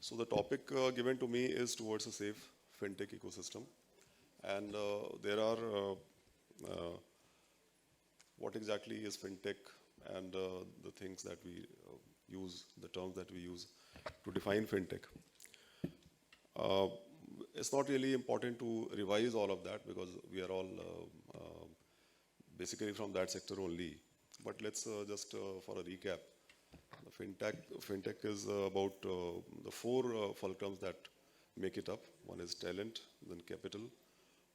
So the topic given to me is towards a safe fintech ecosystem. And there are what exactly is fintech and the things that we use, the terms that we use to define fintech. Uh, it's not really important to revise all of that because we are all basically from that sector only. But let's just for a recap. Fintech is about the four fulcrums that make it up. One is talent, then capital,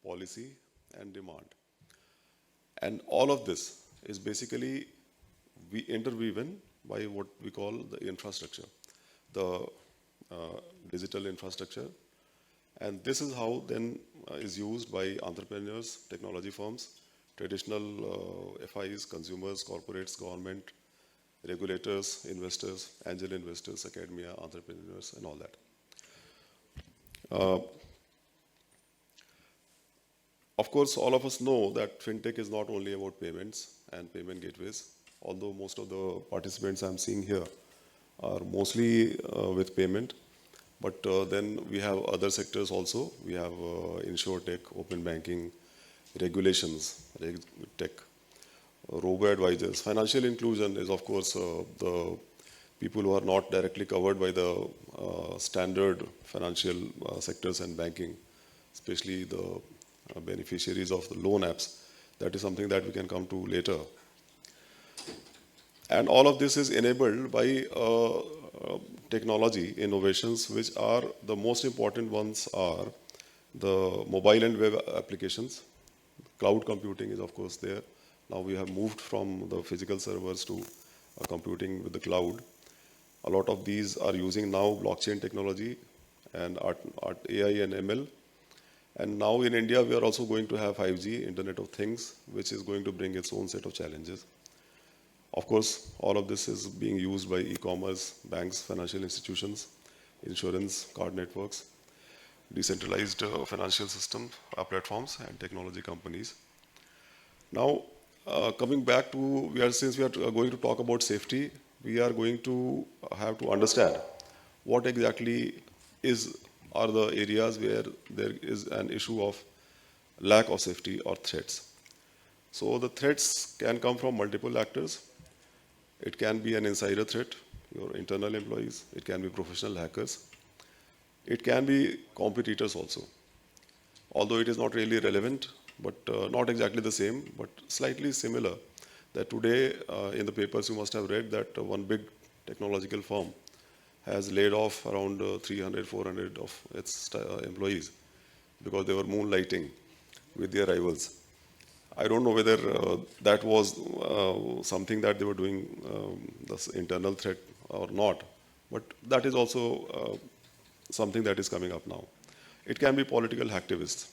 policy, and demand. And all of this is basically we interwoven by what we call the infrastructure, the digital infrastructure. And this is how then is used by entrepreneurs, technology firms, traditional FIs, consumers, corporates, government, regulators, investors, angel investors, academia, entrepreneurs, and all that. Of course, all of us know that fintech is not only about payments and payment gateways, although most of the participants I'm seeing here are mostly with payment. But then we have other sectors also. We have insurtech, open banking, regulations, tech, robo-advisors. Financial inclusion is, of course, the people who are not directly covered by the standard financial sectors and banking, especially the beneficiaries of the loan apps. That is something that we can come to later. And all of this is enabled by technology innovations, which are the most important ones are the mobile and web applications. Cloud computing is, of course, there. Now we have moved from the physical servers to computing with the cloud. A lot of these are using now blockchain technology and AI and ML. And now in India, we are also going to have 5G, Internet of Things, which is going to bring its own set of challenges. Of course, all of this is being used by e-commerce, banks, financial institutions, insurance, card networks, decentralized financial systems, platforms, and technology companies. Now, coming back to, since we are going to talk about safety, we are going to have to understand what exactly are the areas where there is an issue of lack of safety or threats. So the threats can come from multiple actors. It can be an insider threat, your internal employees. It can be professional hackers. It can be competitors also. Although it is not really relevant, but not exactly the same, but slightly similar. That today, in the papers you must have read that one big technological firm has laid off around 300, 400 of its employees because they were moonlighting with their rivals. I don't know whether that was something that they were doing, this internal threat or not, but that is also something that is coming up now. It can be political activists.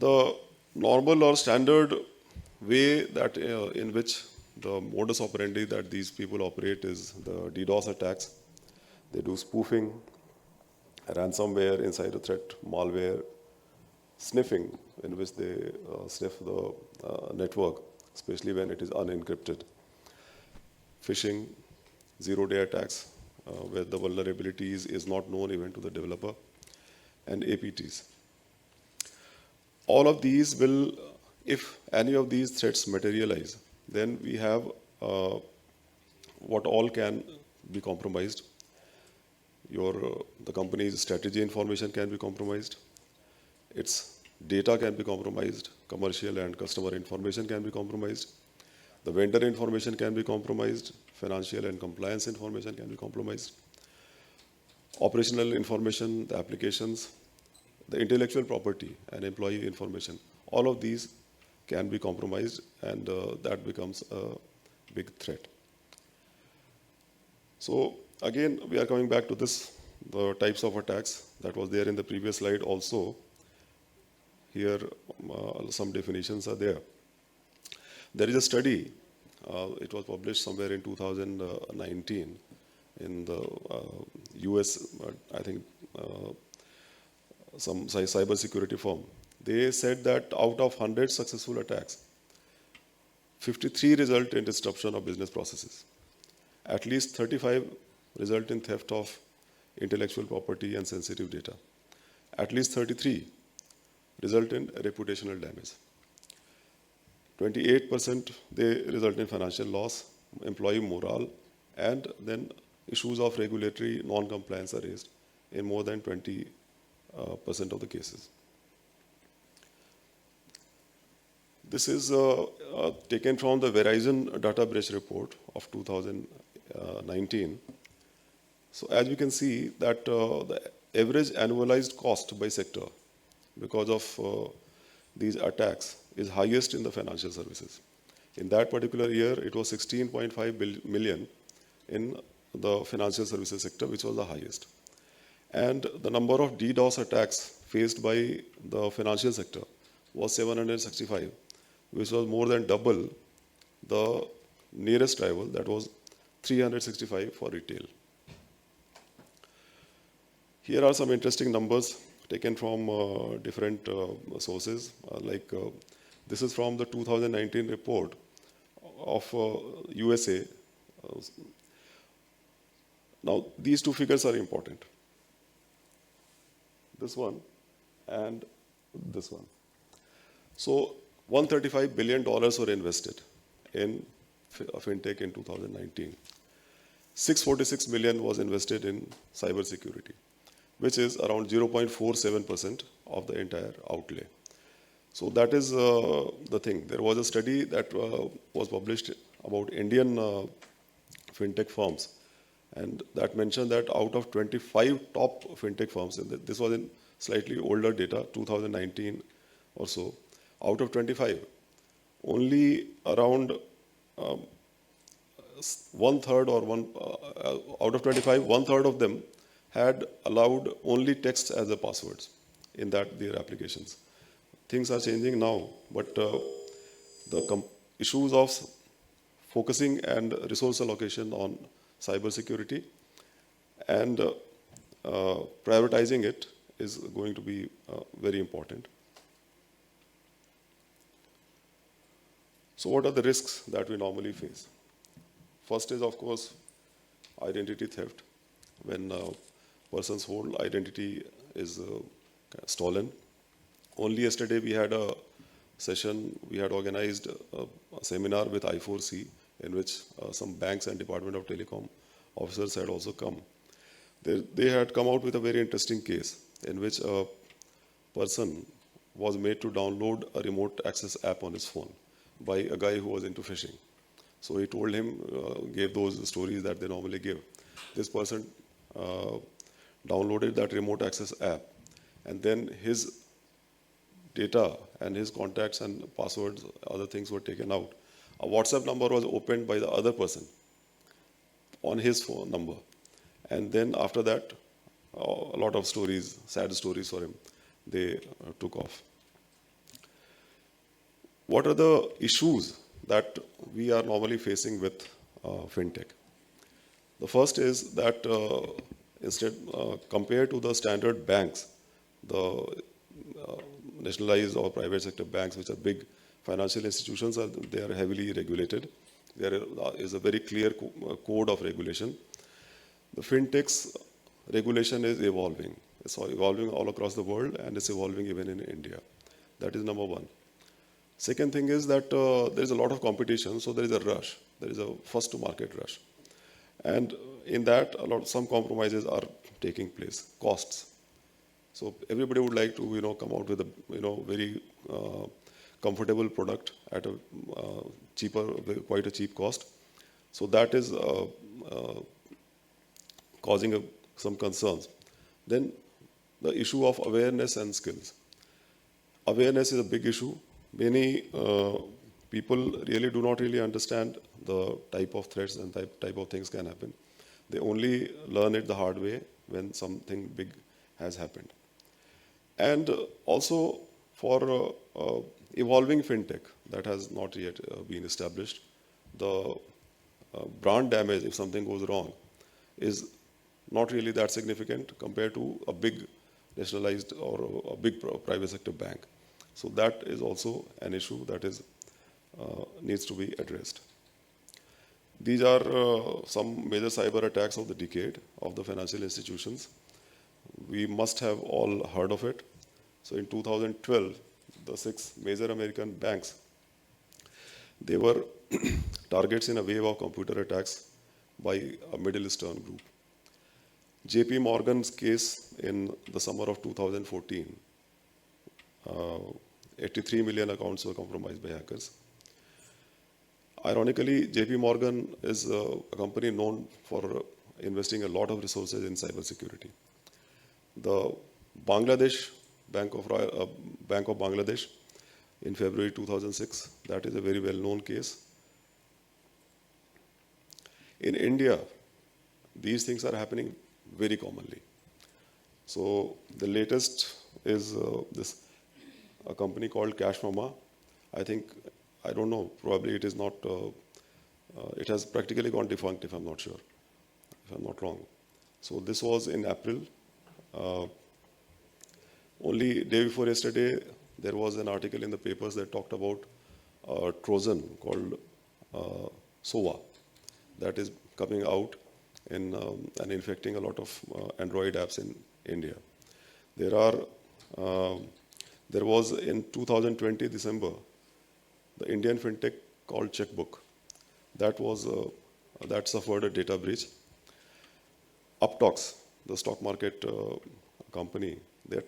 The normal or standard way that in which the modus operandi that these people operate is the DDoS attacks. They do spoofing, ransomware, insider threat, malware, sniffing, in which they sniff the network, especially when it is unencrypted. Phishing, zero-day attacks, where the vulnerabilities is not known even to the developer, and APTs. All of these will, if any of these threats materialize, then we have what all can be compromised. The company's strategy information can be compromised. Its data can be compromised. Commercial and customer information can be compromised. The vendor information can be compromised. Financial and compliance information can be compromised. Operational information, the applications, the intellectual property and employee information, all of these can be compromised, and that becomes a big threat. So again, we are coming back to this, the types of attacks that was there in the previous slide also. Here, some definitions are there. There is a study, it was published somewhere in 2019 in the US, I think, some cyber security firm. They said that out of 100 successful attacks, 53 result in disruption of business processes. At least 35 result in theft of intellectual property and sensitive data. At least 33 result in reputational damage. 28% they result in financial loss, employee morale, and then issues of regulatory non-compliance are raised in more than 20% of the cases. This is taken from the Verizon data breach report of 2019. So as we can see that the average annualized cost by sector because of these attacks is highest in the financial services. In that particular year, it was 16.5 million in the financial services sector, which was the highest. And the number of DDoS attacks faced by the financial sector was 765, which was more than double the nearest rival, that was 365 for retail. Here are some interesting numbers taken from different sources. This is from the 2019 report of USA. Now, these two figures are important. This one and this one. So, $135 billion were invested in fintech in 2019. 646 million was invested in cybersecurity, which is around 0.47% of the entire outlay. So that is the thing. There was a study that was published about Indian fintech firms, and that mentioned that out of 25 top fintech firms, and this was in slightly older data, 2019 or so, out of 25, only around one-third out of 25, one-third of them had allowed only text as the passwords in their applications. Things are changing now, but the issues of focusing and resource allocation on cybersecurity and prioritizing it is going to be very important. So what are the risks that we normally face? First is, of course, identity theft. When a person's whole identity is stolen. Only yesterday we had a session, we had organized a seminar with I4C in which some banks and Department of Telecom officers had also come. They had come out with a very interesting case in which a person was made to download a remote access app on his phone by a guy who was into phishing. So he told him, gave those stories that they normally give. This person downloaded that remote access app, and then his data and his contacts and passwords, other things were taken out. A WhatsApp number was opened by the other person on his phone number. And then after that, a lot of stories, sad stories for him, they took off. What are the issues that we are normally facing with fintech? The first is that instead, compared to the standard banks, the nationalized or private sector banks, which are big financial institutions, they are heavily regulated. There is a very clear code of regulation. The fintech's regulation is evolving. It's evolving all across the world, and it's evolving even in India. That is number one. Second thing is that there is a lot of competition, so there is a rush. There is a first-to-market rush. And in that, some compromises are taking place. Costs. So everybody would like to, come out with a, very comfortable product at a cheaper, quite a cheap cost. So that is causing some concerns. Then the issue of awareness and skills. Awareness is a big issue. Many people really do not really understand the type of threats and type of things can happen. They only learn it the hard way when something big has happened. And also for evolving fintech that has not yet been established, the brand damage, if something goes wrong, is not really that significant compared to a big nationalized or a big private sector bank. So that is also an issue that is needs to be addressed. These are some major cyber attacks of the decade of the financial institutions. We must have all heard of it. So in 2012, the 6 major American banks, they were targets in a wave of computer attacks by a Middle Eastern group. JP Morgan's case in the summer of 2014, 83 million accounts were compromised by hackers. Ironically, JP Morgan is a company known for investing a lot of resources in cybersecurity. The Bangladesh Bank of Bangladesh in February 2006, that is a very well-known case. In India, these things are happening very commonly. So the latest is a company called Cash Mama. I don't know, probably it is not, it has practically gone defunct if I'm not sure, if I'm not wrong. So this was in April. Only day before yesterday, there was an article in the papers that talked about a Trojan called SOA that is coming out in, and infecting a lot of Android apps in India. There was in 2020 December, the Indian fintech called Checkbook. That suffered a data breach. Uptox, the stock market company, that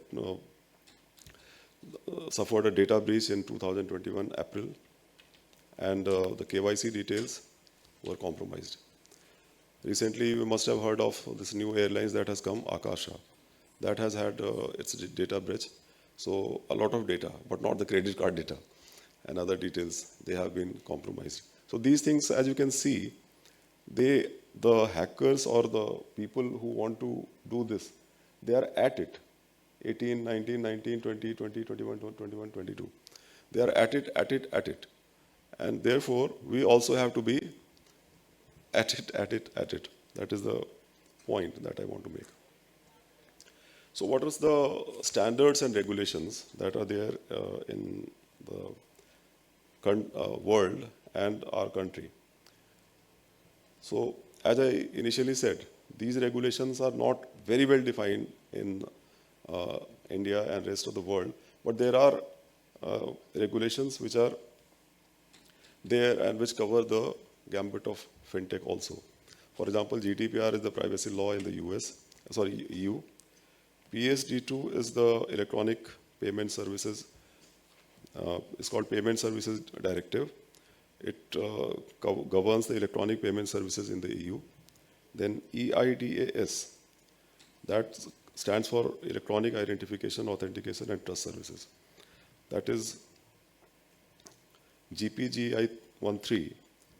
suffered a data breach in 2021 April, and the KYC details were compromised. Recently, you must have heard of this new airlines that has come, Akasha. That has had its data breach. So a lot of data, but not the credit card data and other details, they have been compromised. So these things, as you can see, the hackers or the people who want to do this, they are at it. 18, 19, 19, 20, 20, 21, 21, 22. They are at it. And therefore, we also have to be at it. That is the point that I want to make. So what is the standards and regulations that are there in the world and our country? So as I initially said, these regulations are not very well defined in India and rest of the world, but there are regulations which are there and which cover the gambit of fintech also. For example, GDPR is the privacy law in the EU. PSD2 is the electronic payment services. It's called Payment Services Directive. It governs the electronic payment services in the EU. Then EIDAS, that stands for Electronic Identification, Authentication and Trust Services. That is GPGI 13,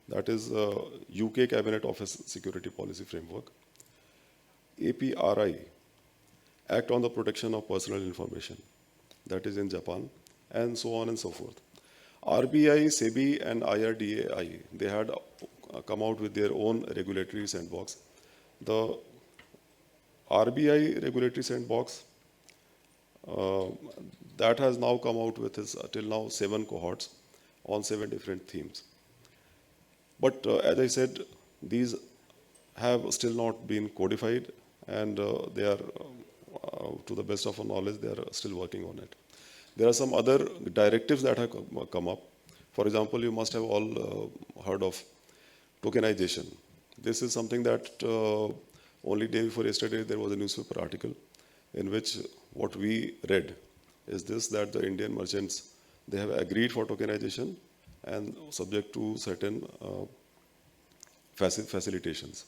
that is UK Cabinet Office Security Policy Framework. APRI, Act on the Protection of Personal Information, that is in Japan, and so on and so forth. RBI, SEBI, and IRDAI, they had come out with their own regulatory sandbox. The RBI regulatory sandbox, that has now come out with its, till now, 7 cohorts on 7 different themes. But as I said, these have still not been codified, and they are, to the best of our knowledge, they are still working on it. There are some other directives that have come up. For example, you must have all heard of tokenization. This is something that only day before yesterday there was a newspaper article in which what we read is this, that the Indian merchants, they have agreed for tokenization and subject to certain facilitations,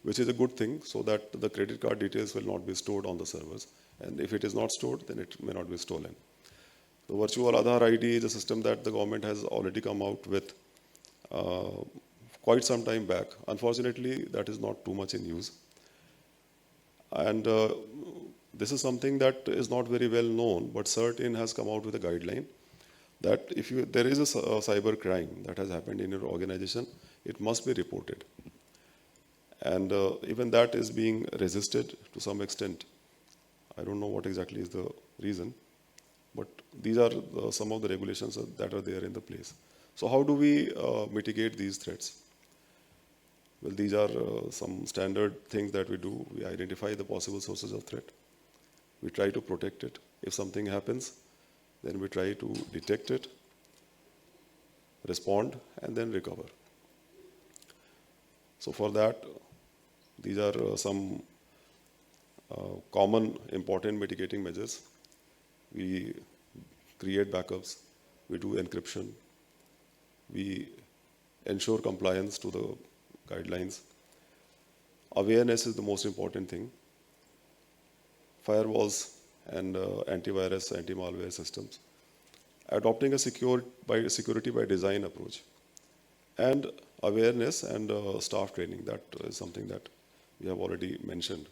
which is a good thing, so that the credit card details will not be stored on the servers. And if it is not stored, then it may not be stolen. The virtual Aadhaar ID is a system that the government has already come out with quite some time back. Unfortunately, that is not too much in use. And this is something that is not very well known, but CERT-In has come out with a guideline that if there is a cyber crime that has happened in your organization, it must be reported. And even that is being resisted to some extent. I don't know what exactly is the reason, but these are some of the regulations that are there in the place. So how do we mitigate these threats? Well, these are some standard things that we do. We identify the possible sources of threat. We try to protect it. If something happens, then we try to detect it, respond, and then recover. So for that, these are some common important mitigating measures. We create backups, we do encryption, we ensure compliance to the guidelines. Awareness is the most important thing. Firewalls and antivirus, anti-malware systems. Adopting a security by design approach. And awareness and staff training, that is something that we have already mentioned.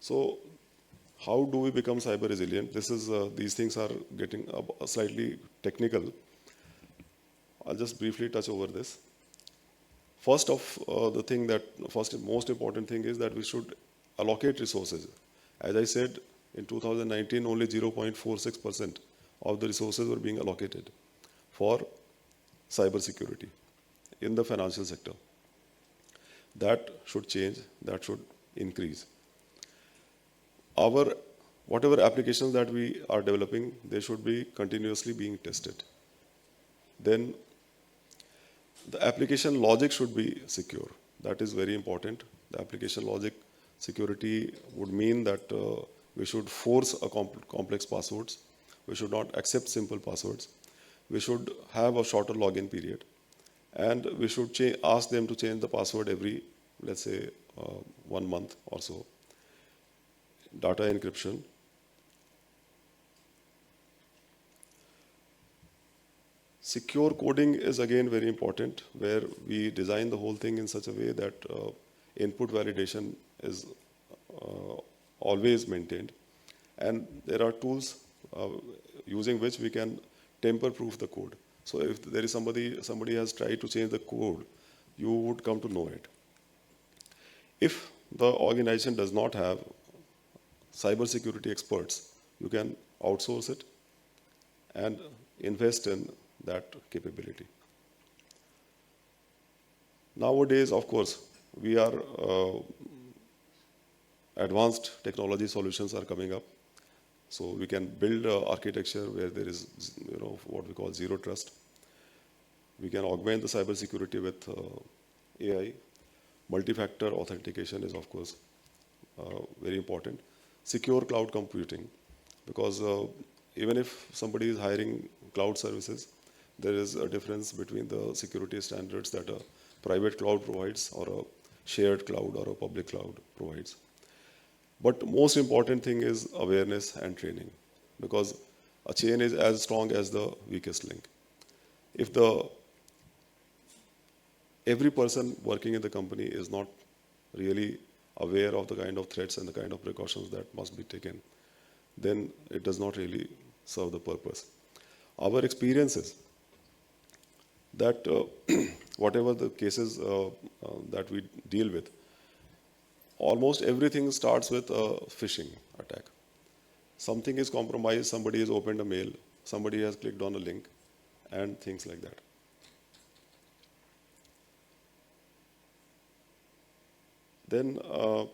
So how do we become cyber resilient? These things are getting slightly technical. I'll just briefly touch over this. First most important thing is that we should allocate resources. As I said, in 2019, only 0.46% of the resources were being allocated for cyber security in the financial sector. That should change, that should increase. Whatever applications that we are developing, they should be continuously being tested. Then the application logic should be secure. That is very important. The application logic security would mean that we should force complex passwords. We should not accept simple passwords. We should have a shorter login period. And we should ask them to change the password every, let's say, 1 month or so. Data encryption. Secure coding is again very important, where we design the whole thing in such a way that input validation is always maintained. And there are tools using which we can tamper-proof the code. So if there is somebody has tried to change the code, you would come to know it. If the organization does not have cybersecurity experts, you can outsource it and invest in that capability. Nowadays, of course, we are advanced technology solutions are coming up. So we can build architecture where there is, what we call zero trust. We can augment the cybersecurity with AI. Multi-factor authentication is, of course, very important. Secure cloud computing, because even if somebody is hiring cloud services, there is a difference between the security standards that a private cloud provides or a shared cloud or a public cloud provides. But most important thing is awareness and training, because a chain is as strong as the weakest link. If every person working in the company is not really aware of the kind of threats and the kind of precautions that must be taken, then it does not really serve the purpose. Our experience is that whatever the cases that we deal with, almost everything starts with a phishing attack. Something is compromised, somebody has opened a mail, somebody has clicked on a link, and things like that. Then a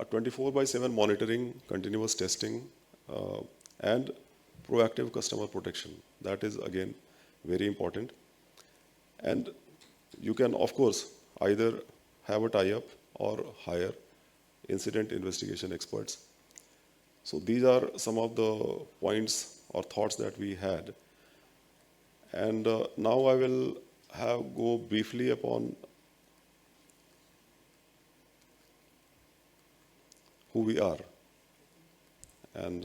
24/7 monitoring, continuous testing, and proactive customer protection. That is, again, very important. And you can, of course, either have a tie-up or hire incident investigation experts. So these are some of the points or thoughts that we had. And now I will go briefly upon who we are. And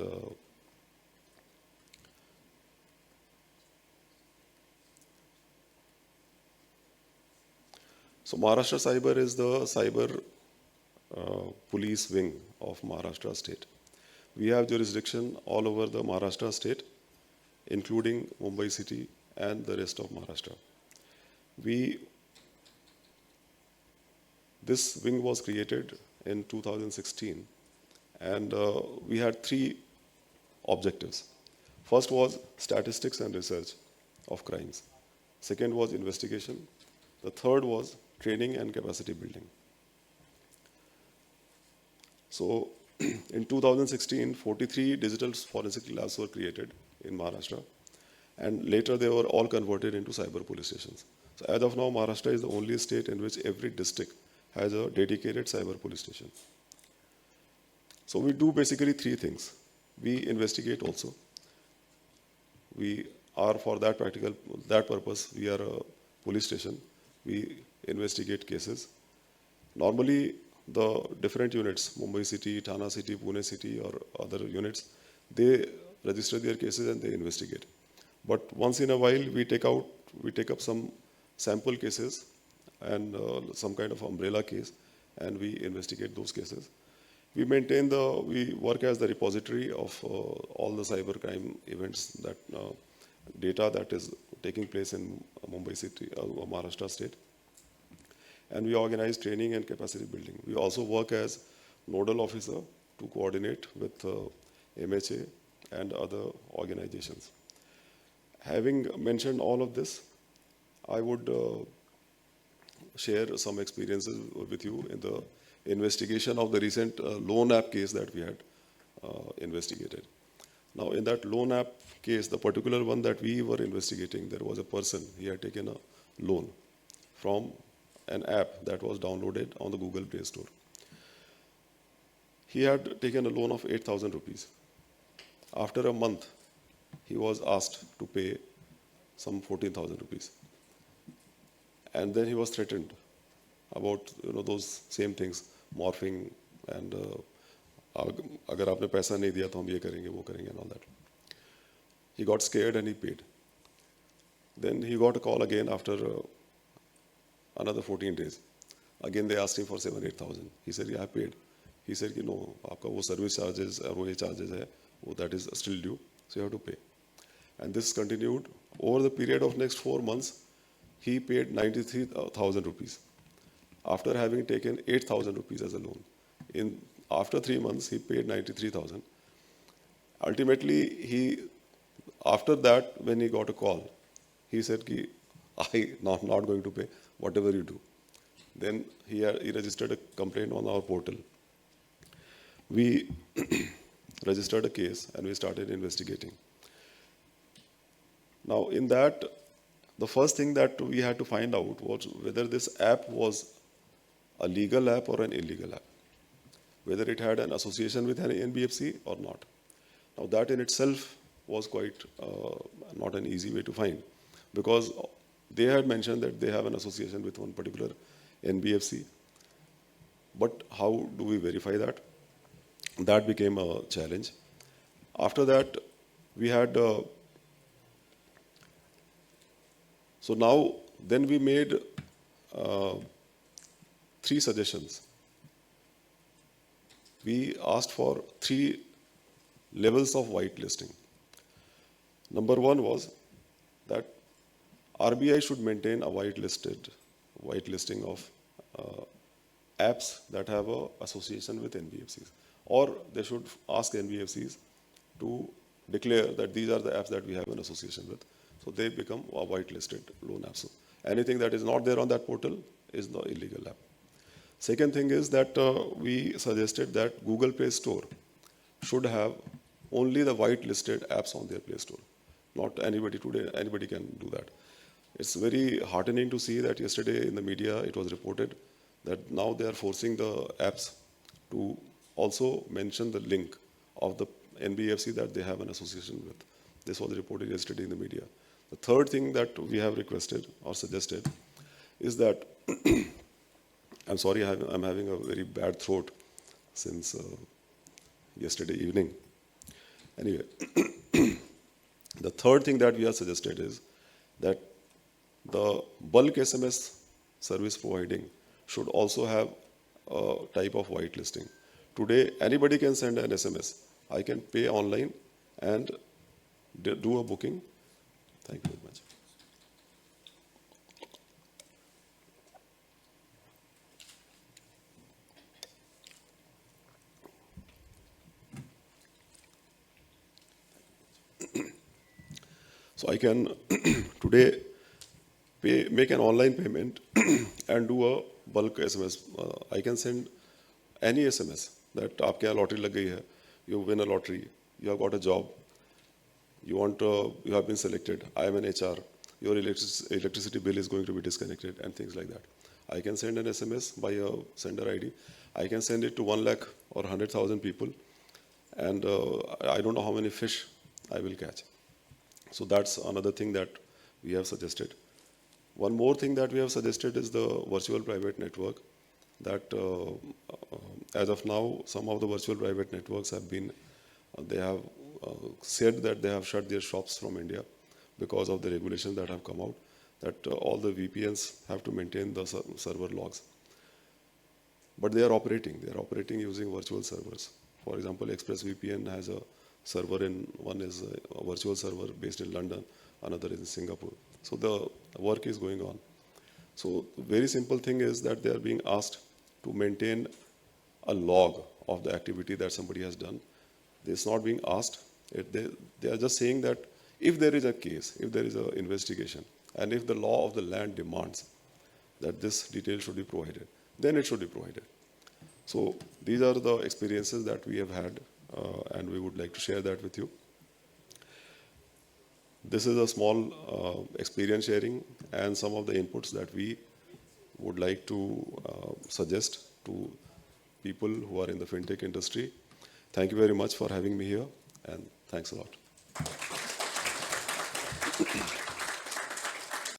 so Maharashtra Cyber is the cyber police wing of Maharashtra state. We have jurisdiction all over the Maharashtra state, including Mumbai city and the rest of Maharashtra. This wing was created in 2016, and we had 3 objectives. First was statistics and research of crimes. Second was investigation. The third was training and capacity building. So in 2016, 43 digital forensic labs were created in Maharashtra, and later they were all converted into cyber police stations. So as of now, Maharashtra is the only state in which every district has a dedicated cyber police station. So we do basically three things. We investigate also. We are for that purpose, we are a police station. We investigate cases. Normally, the different units, Mumbai city, Thana city, Pune city, or other units, they register their cases and they investigate. But once in a while, we take up some sample cases and some kind of umbrella case, and we investigate those cases. We work as the repository of all the cybercrime events, that data that is taking place in Mumbai city, Maharashtra state. And we organize training and capacity building. We also work as nodal officer to coordinate with MHA and other organizations. Having mentioned all of this, I would share some experiences with you in the investigation of the recent loan app case that we had investigated. Now, in that loan app case, the particular one that we were investigating, there was a person, he had taken a loan from an app that was downloaded on the Google Play Store. He had taken a loan of 8,000 rupees. After a month, he was asked to pay some 14,000 rupees. And then he was threatened about those same things, morphing and agar aapne paisa nahi diya to hum ye karenge, wo karenge, and all that. He got scared and he paid. Then he got a call again after another 14 days. Again, they asked him for 7,000-8,000. He said, yeah, I paid. He said, no, aapka wo service charges or wo charges hai, that is still due, so you have to pay. And this continued. Over the period of next 4 months, he paid 93,000 rupees after having taken 8,000 rupees as a loan. After 3 months, he paid 93,000. Ultimately, after that, when he got a call, he said, I'm not going to pay, whatever you do. Then he registered a complaint on our portal. We registered a case and we started investigating. Now, in that, the first thing that we had to find out was whether this app was a legal app or an illegal app, whether it had an association with an NBFC or not. Now, that in itself was quite not an easy way to find, because they had mentioned that they have an association with one particular NBFC. But how do we verify that? That became a challenge. After that, we had... then we made 3 suggestions. We asked for 3 levels of whitelisting. Number 1 was that RBI should maintain a whitelisting of apps that have an association with NBFCs. Or they should ask NBFCs to declare that these are the apps that we have an association with. So they become a whitelisted loan app. So anything that is not there on that portal is the illegal app. Second thing is that we suggested that Google Play Store should have only the whitelisted apps on their Play Store. Not anybody today, anybody can do that. It's very heartening to see that yesterday in the media it was reported that now they are forcing the apps to also mention the link of the NBFC that they have an association with. This was reported yesterday in the media. The third thing that we have requested or suggested is that, I'm sorry, I'm having a very bad throat since yesterday evening. Anyway, the third thing that we have suggested is that the bulk SMS service providing should also have a type of whitelisting. Today, anybody can send an SMS. I can pay online and do a booking. Thank you very much. So I can today make an online payment and do a bulk SMS. I can send any SMS that आपके यहाँ lottery लग गई है, you win a lottery, you have got a job, you have been selected, I am an HR, your electricity bill is going to be disconnected, and things like that. I can send an SMS by a sender ID. I can send it to 1 lakh or 100,000 people, and I don't know how many fish I will catch. So that's another thing that we have suggested. One more thing that we have suggested is the virtual private network, that as of now, some of the virtual private networks have been, they have said that they have shut their shops from India because of the regulations that have come out, that all the VPNs have to maintain the server logs. But they are operating using virtual servers. For example, ExpressVPN has a server one is a virtual server based in London, another is in Singapore. So the work is going on. So the very simple thing is that they are being asked to maintain a log of the activity that somebody has done. It's not being asked. They are just saying that if there is a case, if there is an investigation, and if the law of the land demands that this detail should be provided, then it should be provided. So these are the experiences that we have had, and we would like to share that with you. This is a small experience sharing and some of the inputs that we would like to suggest to people who are in the fintech industry. Thank you very much for having me here, and thanks a lot.